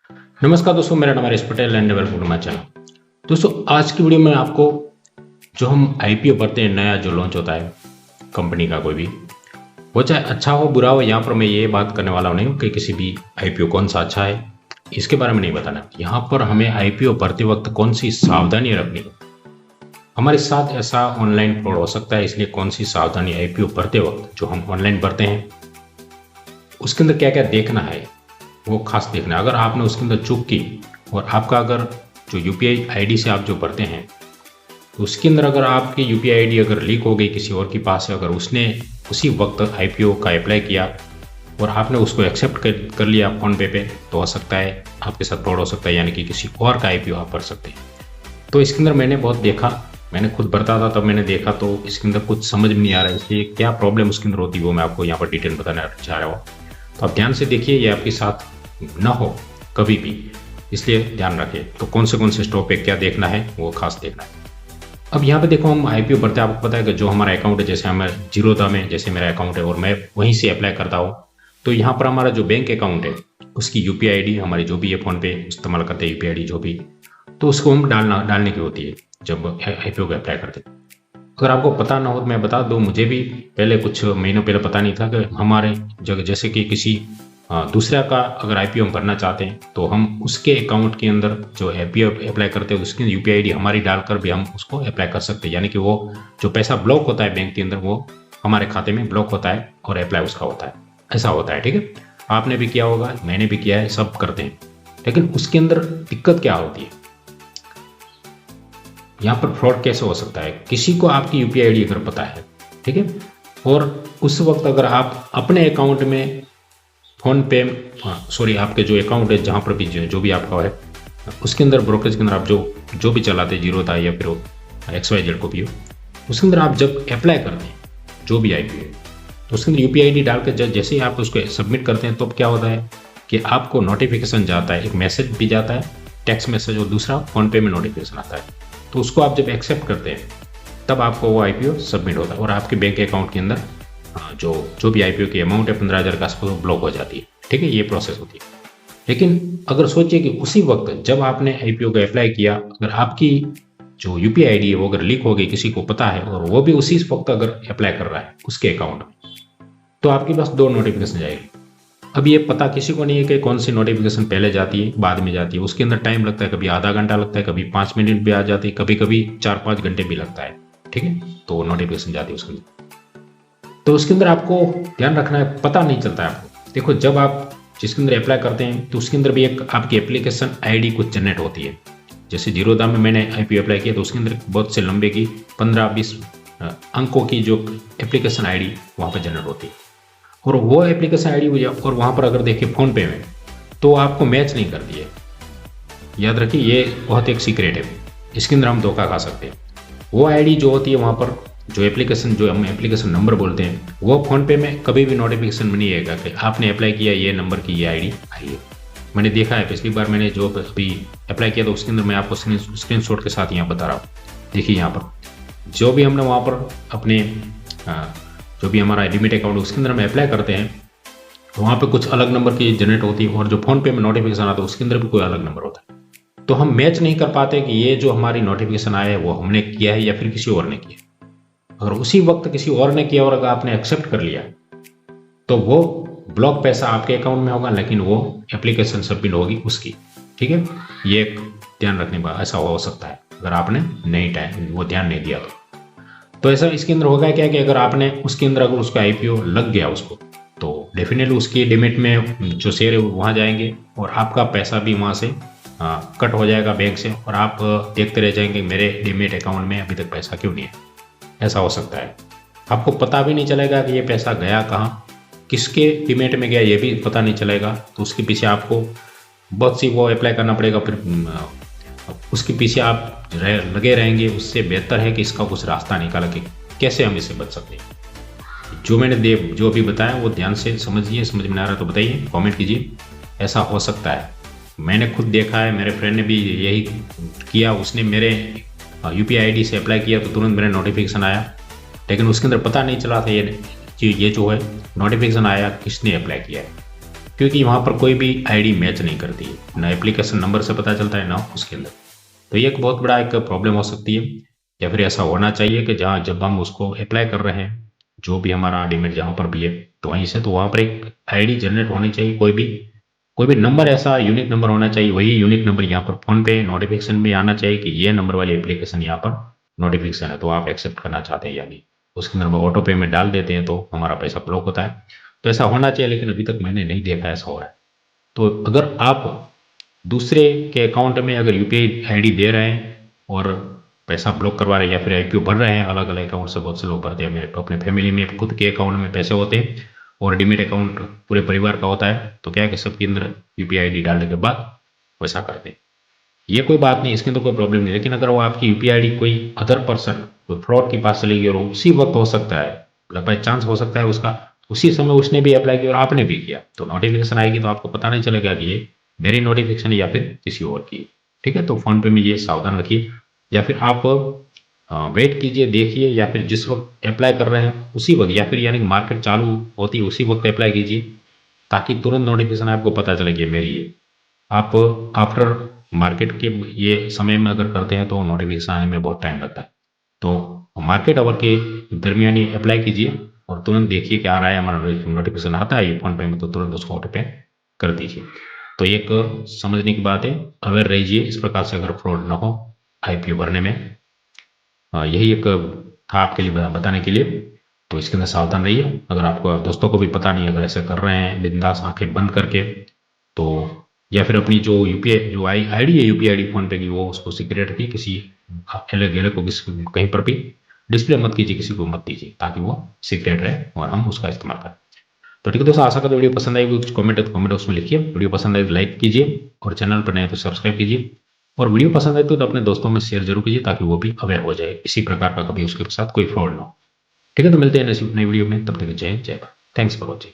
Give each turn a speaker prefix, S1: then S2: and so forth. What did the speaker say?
S1: नमस्कार दोस्तों, मेरा नाम Harish Patel and welcome to my channel. दोस्तों, आज की वीडियो में आपको जो हम आईपीओ भरते हैं, नया जो लॉन्च होता है कंपनी का, कोई भी वो चाहे अच्छा हो बुरा हो, यहाँ पर मैं ये बात करने वाला नहीं हूँ कि किसी भी आईपीओ कौन सा अच्छा है, इसके बारे में नहीं बताना। यहाँ पर हमें आईपीओ भरते वक्त कौन सी सावधानी रखनी है। हमारे साथ ऐसा ऑनलाइन फ्रॉड हो सकता है, इसलिए कौन सी सावधानी आईपीओ भरते वक्त जो हम ऑनलाइन भरते हैं उसके अंदर क्या क्या देखना है, वो खास देखना है। अगर आपने उसके अंदर चूक की और आपका अगर जो यूपीआई आईडी से आप जो भरते हैं तो उसके अंदर अगर आपकी यूपीआई आईडी अगर लीक हो गई किसी और के पास है, अगर उसने उसी वक्त आईपीओ का अप्लाई किया और आपने उसको एक्सेप्ट कर लिया फोन पे, तो हो सकता है आपके साथ फ्रॉड हो सकता है, यानी कि किसी और का आईपीओ आप भर सकते हैं। तो इसके अंदर मैंने बहुत देखा, मैंने खुद भरता था तब मैंने देखा, तो इसके अंदर कुछ समझ में नहीं आ रहा है, इसलिए क्या प्रॉब्लम उसके अंदर होती है वो मैं आपको यहाँ पर डिटेल बताने चाह रहा हूँ। तो आप ध्यान से देखिए, ये आपके साथ ना हो कभी भी, इसलिए ध्यान रखिए। तो कौन से स्टॉप पे क्या देखना है वो खास देखना है। अब यहाँ पे देखो, हम आईपीओ भरते हैं, आपको पता है कि जो हमारा अकाउंट है, जैसे हमारे जीरोधा में जैसे मेरा अकाउंट है और मैं वहीं से अप्लाई करता हूँ, तो यहाँ पर हमारा जो बैंक अकाउंट है उसकी यूपीआई आईडी हमारी जो भी है, फोन पे इस्तेमाल करते हैं यूपीआई आईडी जो भी, तो उसको हम डालने की होती है जब आईपीओ को अप्लाई करते हैं। अगर आपको पता ना हो तो मैं बता दूं, मुझे भी पहले कुछ महीनों पहले पता नहीं था कि हमारे जगह जैसे कि किसी दूसरा का अगर आईपीओ हम भरना चाहते हैं तो हम उसके अकाउंट के अंदर जो आईपीओ अप्लाई करते हैं उसकी यूपीआई आईडी हमारी डालकर भी हम उसको अप्लाई कर सकते हैं, यानी कि वो जो पैसा ब्लॉक होता है बैंक के अंदर वो हमारे खाते में ब्लॉक होता है और अप्लाई उसका होता है। ऐसा होता है, ठीक है। आपने भी किया होगा, मैंने भी किया है, सब करते हैं। लेकिन उसके अंदर दिक्कत क्या होती है, यहाँ पर फ्रॉड कैसे हो सकता है। किसी को आपकी यूपीआई आईडी अगर पता है, ठीक है, और उस वक्त अगर आप अपने अकाउंट में फोन पे सॉरी आपके जो अकाउंट है जहाँ पर भी जो भी आपका है उसके अंदर ब्रोकरेज के अंदर आप जो भी चलाते हैं, जीरोधा या फिर XYZ को भी हो, उसके अंदर आप जब अप्लाई करते हैं जो भी आईपीओ है तो उसके अंदर यूपीआई आईडी डाल कर जैसे ही आप उसको सबमिट करते हैं तो क्या होता है कि आपको नोटिफिकेशन जाता है, एक मैसेज भी जाता है, टेक्स्ट मैसेज, और दूसरा फोन पे में नोटिफिकेशन आता है। तो उसको आप जब एक्सेप्ट करते हैं तब आपको वो आईपीओ सबमिट होता है और आपके बैंक अकाउंट के अंदर जो भी आईपीओ की अमाउंट है 15,000 के आसपास ब्लॉक हो जाती है, ठीक है। ये प्रोसेस होती है। लेकिन अगर सोचिए कि उसी वक्त जब आपने आईपीओ का अप्लाई किया, अगर आपकी जो यूपीआई आईडी है वो अगर लीक हो गई, किसी को पता है और वो भी उसी वक्त अगर अप्लाई कर रहा है उसके अकाउंट में, तो आपके पास 2 नोटिफिकेशन जाएगी। अब ये पता किसी को नहीं है कि कौन सी नोटिफिकेशन पहले जाती है बाद में जाती है, उसके अंदर टाइम लगता है, कभी आधा घंटा लगता है, कभी 5 मिनट भी आ जाती है, कभी कभी 4-5 घंटे भी लगता है, ठीक है। तो नोटिफिकेशन जाती है उसके अंदर, तो उसके अंदर आपको ध्यान रखना है, पता नहीं चलता है आपको। देखो, जब आप जिसके अंदर अप्लाई करते हैं तो उसके अंदर भी एक आपकी एप्लीकेशन आईडी कुछ जनरेट होती है। जैसे जीरोधा में मैंने आईपीओ अप्लाई किया तो उसके अंदर बहुत से लंबे की 15-20 अंकों की जो एप्लीकेशन आईडी वहाँ पर जनरेट होती है, और वो एप्लीकेशन आईडी और वहाँ पर अगर देखिए फ़ोन पे में तो आपको मैच नहीं करती है। याद रखिए, ये बहुत एक सीक्रेट है, इसके अंदर हम धोखा खा सकते हैं। वो आईडी जो होती है वहाँ पर जो हम एप्लीकेशन नंबर बोलते हैं, वो फ़ोन पे में कभी भी नोटिफिकेशन में नहीं आएगा कि आपने अप्लाई किया, ये नंबर की ये आईडी आई है। मैंने देखा है, पिछली बार मैंने जो अभी अप्लाई किया तो उसके अंदर मैं आपको स्क्रीनशॉट के साथ यहाँ बता रहा हूँ। देखिए यहाँ पर जो भी हमने वहाँ पर अपने जो भी हमारा लिमिट अकाउंट उसके अंदर हम अप्लाई करते हैं तो वहाँ पे कुछ अलग नंबर की जनरेट होती है, और जो फ़ोन पे में नोटिफिकेशन आता है उसके अंदर भी कोई अलग नंबर होता है। तो हम मैच नहीं कर पाते कि ये जो हमारी नोटिफिकेशन आया है वो हमने किया है या फिर किसी और ने किया। अगर उसी वक्त किसी और ने किया और अगर आपने एक्सेप्ट कर लिया तो वो ब्लॉक पैसा आपके अकाउंट में होगा, लेकिन वो एप्लीकेशन सबमिट होगी उसकी, ठीक है। ये ध्यान रखने का, ऐसा हो सकता है अगर आपने नहीं टाइम वो ध्यान नहीं दिया तो ऐसा इसके अंदर होगा क्या कि अगर आपने उसके अंदर अगर उसका आईपीओ लग गया उसको, तो डेफिनेटली उसकी लिमिट में जो शेयर है वहाँ जाएंगे और आपका पैसा भी वहाँ से कट हो जाएगा बैंक से, और आप देखते रह जाएंगे मेरे लिमिट अकाउंट में अभी तक पैसा क्यों नहीं है। ऐसा हो सकता है, आपको पता भी नहीं चलेगा कि ये पैसा गया कहाँ, किसके लिमिट में गया ये भी पता नहीं चलेगा। तो उसके पीछे आपको बहुत सी वो अप्लाई करना पड़ेगा, फिर उसके पीछे आप लगे रहेंगे। उससे बेहतर है कि इसका कुछ रास्ता निकाला कि कैसे हम इससे बच सकते हैं। जो मैंने जो भी बताया वो ध्यान से समझिए, समझ में आ रहा है तो बताइए, कमेंट कीजिए। ऐसा हो सकता है, मैंने खुद देखा है, मेरे फ्रेंड ने भी यही किया। उसने मेरे यूपीआई आईडी से अप्लाई किया तो तुरंत मेरा नोटिफिकेशन आया, लेकिन उसके अंदर पता नहीं चला था ये जो है नोटिफिकेशन आया किसने अप्लाई किया है, क्योंकि वहाँ पर कोई भी आईडी मैच नहीं करती है, ना एप्लीकेशन नंबर से पता चलता है ना उसके अंदर। तो ये एक बहुत बड़ा एक प्रॉब्लम हो सकती है। या फिर ऐसा होना चाहिए कि जहाँ जब हम उसको अप्लाई कर रहे हैं, जो भी हमारा डीमेट जहाँ पर भी है, तो वहीं से तो वहाँ पर एक आईडी जनरेट होनी चाहिए, कोई भी नंबर ऐसा यूनिक नंबर होना चाहिए। वही यूनिक नंबर यहाँ पर फोन पे नोटिफिकेशन में आना चाहिए कि ये नंबर वाली एप्लीकेशन यहाँ पर नोटिफिकेशन है, तो आप एक्सेप्ट करना चाहते हैं या नहीं। उसके अंदर हम ऑटो पे में डाल देते हैं तो हमारा पैसा ब्लॉक होता है। तो ऐसा होना चाहिए, लेकिन अभी तक मैंने नहीं देखा ऐसा हो रहा है। तो अगर आप दूसरे के अकाउंट में अगर यूपीआई आईडी दे रहे हैं और पैसा ब्लॉक करवा रहे हैं, या फिर आईपीओ भर रहे हैं अलग अलग अकाउंट से, बहुत से लोग भरते हैं। मेरे अपने फैमिली में खुद के अकाउंट में पैसे होते हैं और डीमेट अकाउंट पूरे परिवार का होता है, तो क्या है कि सबके अंदर यूपीआई आईडी डालने के बाद वैसा करते हैं। ये कोई बात नहीं, इसके अंदर कोई प्रॉब्लम नहीं। लेकिन अगर वो आपकी यूपीआई आईडी कोई अदर पर्सन, कोई फ्रॉड के पास चली गई और उसी वक्त हो सकता है, मतलब बाई चांस हो सकता है उसका उसी समय उसने भी अप्लाई किया और आपने भी किया, तो नोटिफिकेशन आएगी तो आपको पता नहीं चलेगा कि ये मेरी नोटिफिकेशन या फिर किसी और की। ठीक है, तो फोन पे में ये सावधान रखिए। या फिर आप वेट कीजिए, देखिए, या फिर जिस वक्त अप्लाई कर रहे हैं उसी वक्त, या फिर यानी मार्केट चालू होती है उसी वक्त अप्लाई कीजिए, ताकि तुरंत नोटिफिकेशन आपको पता चले कि मेरी है। आप आफ्टर मार्केट के ये समय में अगर करते हैं तो नोटिफिकेशन आने में बहुत टाइम लगता है। तो मार्केट आवर के दरमियान ही अप्लाई कीजिए और तुरंत देखिए कि आ रहा है हमारा नोटिफिकेशन आता है ये फोन पे में, तो तुरंत उसको ऑटो पे कर दीजिए। तो एक समझने की बात है, अवेयर रहिए इस प्रकार से, अगर फ्रॉड ना हो आईपीओ भरने में। यही एक था आपके लिए बताने के लिए। तो इसके अंदर सावधान रहिए। अगर आपको दोस्तों को भी पता नहीं, अगर ऐसे कर रहे हैं बिंदास आंखें बंद करके, तो या फिर अपनी जो यूपीआई जो आईडी है यूपीआई आईडी फोन पे की, वो उसको सीक्रेट रखिए, किसी अकेले अकेले को किसी कहीं पर भी डिस्प्ले मत कीजिए, किसी को मत दीजिए, ताकि वो सीक्रेट रहे और हम उसका इस्तेमाल करें। तो ठीक है दोस्तों, आशा करता हूं वीडियो पसंद आई। कुछ कमेंट है तो कमेंट उसमें लिखिए। वीडियो पसंद आए तो लाइक कीजिए और चैनल पर नए तो सब्सक्राइब कीजिए। और वीडियो पसंद आए तो अपने दोस्तों में शेयर जरूर कीजिए, ताकि वो भी अवेयर हो जाए इसी प्रकार का कभी उसके साथ कोई फ्रॉड ना हो। ठीक है, तो मिलते हैं नई वीडियो में, तब तक जय हिंद, जय भारत। Thanks for watching.